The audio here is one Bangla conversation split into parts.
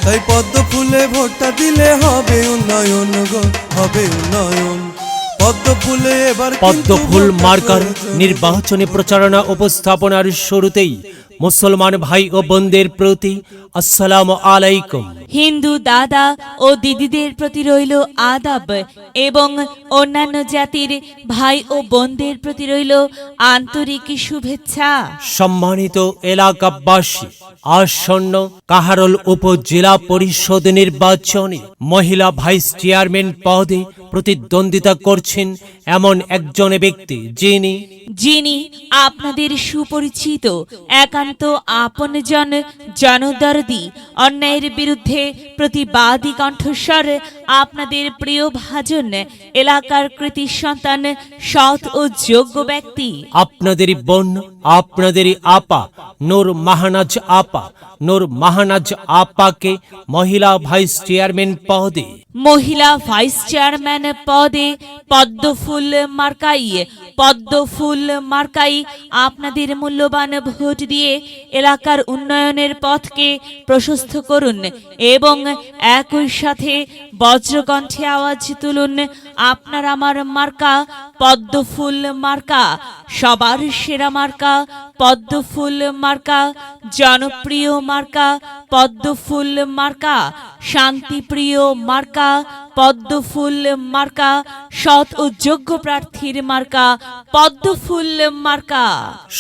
তাই পদ্ম ফুলে ভোটটা দিলে হবে উন্নয়ন গো, হবে উন্নয়ন। পদ্ম ফুলে এবার পদ্ম ফুল মার্কার নির্বাচনী প্রচারণা উপস্থাপনার শুরুতেই মুসলমান ভাই ও বোনদের প্রতি আসসালামু আলাইকুম। হিন্দু দাদা ও দিদিদের প্রতি রইল আদাব এবং অন্যান্য জাতির ভাই ও বোনদের প্রতি রইল আন্তরিক শুভেচ্ছা। সম্মানিত এলাকাবাসী, আসন্ন কাহারোল উপজেলা পরিষদ নির্বাচনে মহিলা ভাইস চেয়ারম্যান পদে প্রতিদ্বন্দ্বিতা করছেন এমন একজন ব্যক্তি যিনি আপনাদের সুপরিচিত একান্ত আপনজন, জনদরদি, অন্যায়ের বিরুদ্ধে প্রতিবাদী কণ্ঠস্বর, আপনাদের প্রিয় ভাজন, এলাকার কৃতি সন্তান, সৎ ও যোগ্য ব্যক্তি, আপনাদেরই বোন, আপনাদেরই আপা নূর মাহনাজ আপা। নূর মাহনাজ আপাকে মহিলা ভাইস চেয়ারম্যান পদে পদ্মফুল মার্কাই আপনাদের মূল্যবান ভোট দিয়ে এলাকার উন্নয়নের পথকে প্রশস্ত করুন এবং একই সাথে বজ্রকণ্ঠে আওয়াজ তুলুন, আপনার আমার মার্কা পদ্মফুল মার্কা, সবার সেরা মার্কা পদ্মফুল মার্কা, জনপ্রিয় মার্কা পদ্মফুল মার্কা, শান্তিপ্রিয় মার্কা পদ্মফুল মার্কা, সৎ ও যোগ্য প্রার্থীর মার্কা পদ্মফুল মার্কা।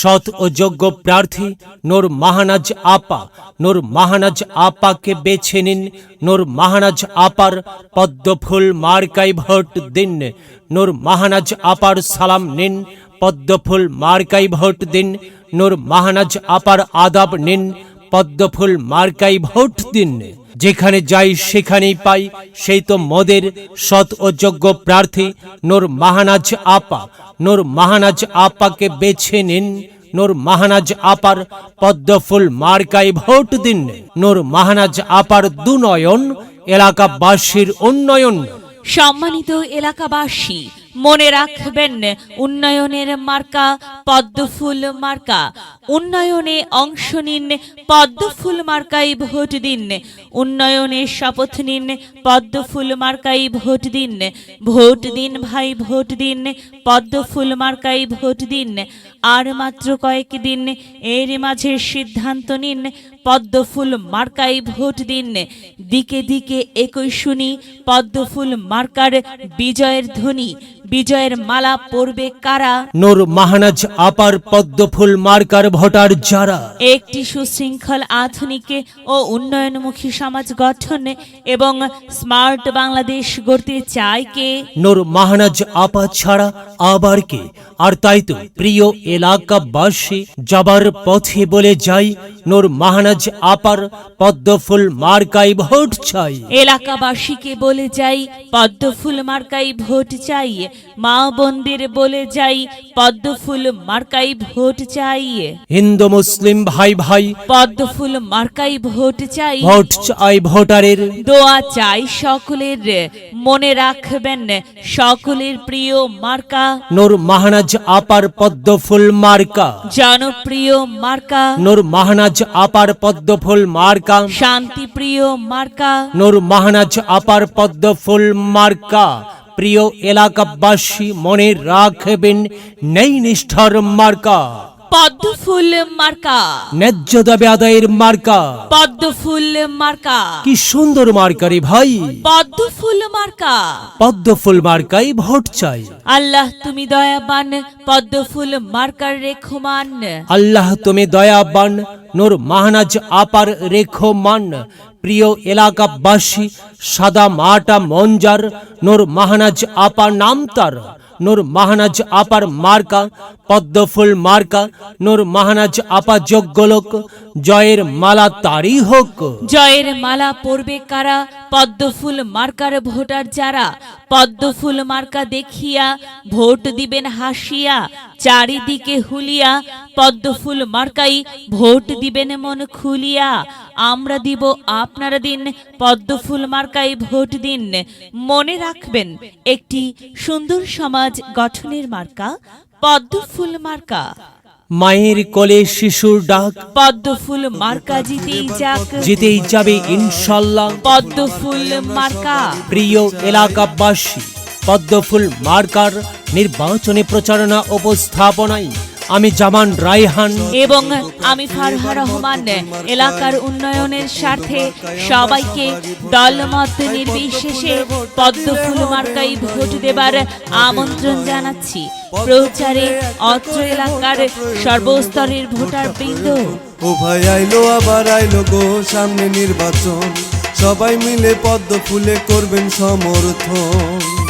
সৎ ও যোগ্য প্রার্থী নূর মাহনাজ আপা। নূর মাহনাজ আপাকে বেছে নিন। নূর মাহনাজ আপার পদ্মফুল মার্কায় ভোট দিন। নূর মাহনাজ আপার সালাম নিন, পদ্মফুল মার্কায় ভোট দিন। নূর মাহনাজ আপার আদাব নিন, পদ্মফুল মার্কায় ভোট দিন। যেখানে যাই সেখানেই পাই, সেই তো মোদের সৎ ও যোগ্য প্রার্থী নূর মাহনাজ আপা। নূর মাহনাজ আপাকে বেছে নিন। নূর মাহনাজ আপার পদ্মফুল মার্কায় ভোট দিন। নূর মাহনাজ আপার দুনয়ন, এলাকাবাসীর উন্নয়ন। সম্মানিত এলাকাবাসী, মনে রাখবেন, উন্নয়নের মার্কা পদ্মফুল মার্কা। উন্নয়নে অংশ নিন, পদ্মফুল মার্কায় ভোট দিন। উন্নয়নের শপথ নিন, পদ্মফুল মার্কায় ভোট দিন। ভোট দিন ভাই, ভোট দিন, পদ্মফুল মার্কায় ভোট দিন। আর মাত্র কয়েকদিন, এর মাঝে সিদ্ধান্ত নিন, পদ্মফুল মার্কায় ভোট দিন। দিকে দিকে একই শুনি পদ্মফুল মার্কার বিজয়ের ধ্বনি। বিজয়ের মালা পরবে কারা? নূর মাহনাজ আপার পদ্মফুল মার্কার ভোটার যারা একটি সুশৃঙ্খল, আধুনিক ও উন্নয়নমুখী সমাজ গঠন এবং স্মার্ট বাংলাদেশ গড়তে চায় কে? নূর মাহনাজ আপা ছাড়া আবার কে? আর তাই তো প্রিয় এলাকাবাসী, যাবার পথে বলে যাই, নূর মাহনাজ আপার পদ্মফুল মার্কায় ভোট চাই। এলাকাবাসীকে বলে যাই, পদ্মফুল মার্কায় ভোট চাই। মা বোনদের বলে যাই, পদ্মফুল মার্কায় ভোট চাই। হিন্দু মুসলিম ভাই ভাই, পদ্মফুল মার্কায় ভোট চাই। ভোট চাই ভোটারের, দোয়া চাই সকলের। মনে রাখবেন, সকলের প্রিয় মার্কা নূর মাহনাজ আপার পদ্মফুল মার্কা, জনপ্রিয় মার্কা নূর মাহনাজ আপার পদ্মফুল মার্কা, শান্তিপ্রিয় মার্কা। নূর মাহনাজ আপার পদ্মফুল মার্কা। প্রিয় এলাকাবাসী, মনে রাখবেন, নেই নিষ্ঠার মার্কা পদ্মফুল মার্কা, ন্যায্য দাবি আদায়ের মার্কা। পদ্মফুল মার্কা, কি সুন্দর মার্কা রে ভাই! পদ্মফুল মার্কা। পদ্মফুল মার্কায় ভোট চাই। আল্লাহ তুমি দয়াবান, পদ্মফুল মার্কার রেখমান। আল্লাহ তুমি দয়াবান, নূর মাহনাজ আপার রেখমান। প্রিয় এলাকাবাসী, সাদা মাটা মঞ্জার, নূর মাহনাজ আপা নাম তার। নূর মাহনাজ আপার মার্কা পদ্মফুল মার্কা। নূর মাহনাজ আপা যোগ্য লোক, জয়ের মালা তারই হোক। জয়ের মালা পরবে কারা? পদ্মফুল মার্কার ভোটার যারা। পদ্মফুল মার্কা দেখিয়া ভোট দিবেন হাসিয়া, চারিদিকে হুলিয়া। পদ্মফুল মার্কাই ভোট দিবেন মন খুলিয়া। আমরা দিব, আপনারা দিন, পদ্মফুল মার্কায় ভোট দিন। মনে রাখবেন, একটি সুন্দর সমাজ গঠনের মার্কা পদ্মফুল মার্কা। মায়ের কোলে শিশুর ডাক, পদ্মফুল মার্কা জিতেই যাক, জিতেই যাবে ইনশাল্লাহ। পদ্মফুল মার্কা। প্রিয় এলাকাবাসী, পদ্মফুল মার্কার নির্বাচনী প্রচারণা উপস্থাপনায় আমি জামান রায়হান এবং আমি ফারহা রহমান এলাকার উন্নয়নের স্বার্থে সবাইকে দলমত নির্বিশেষে পদ্মফুল মার্কায় ভোট দেবার আমন্ত্রণ জানাচ্ছি। প্রচারে অত্র এলাকার সর্বস্তরের ভোটার বৃন্দ। ও ভাই আইলো আবার আইলো গো সামনে নির্বাচন, সবাই মিলে পদ্ম ফুলে করবেন সমর্থন।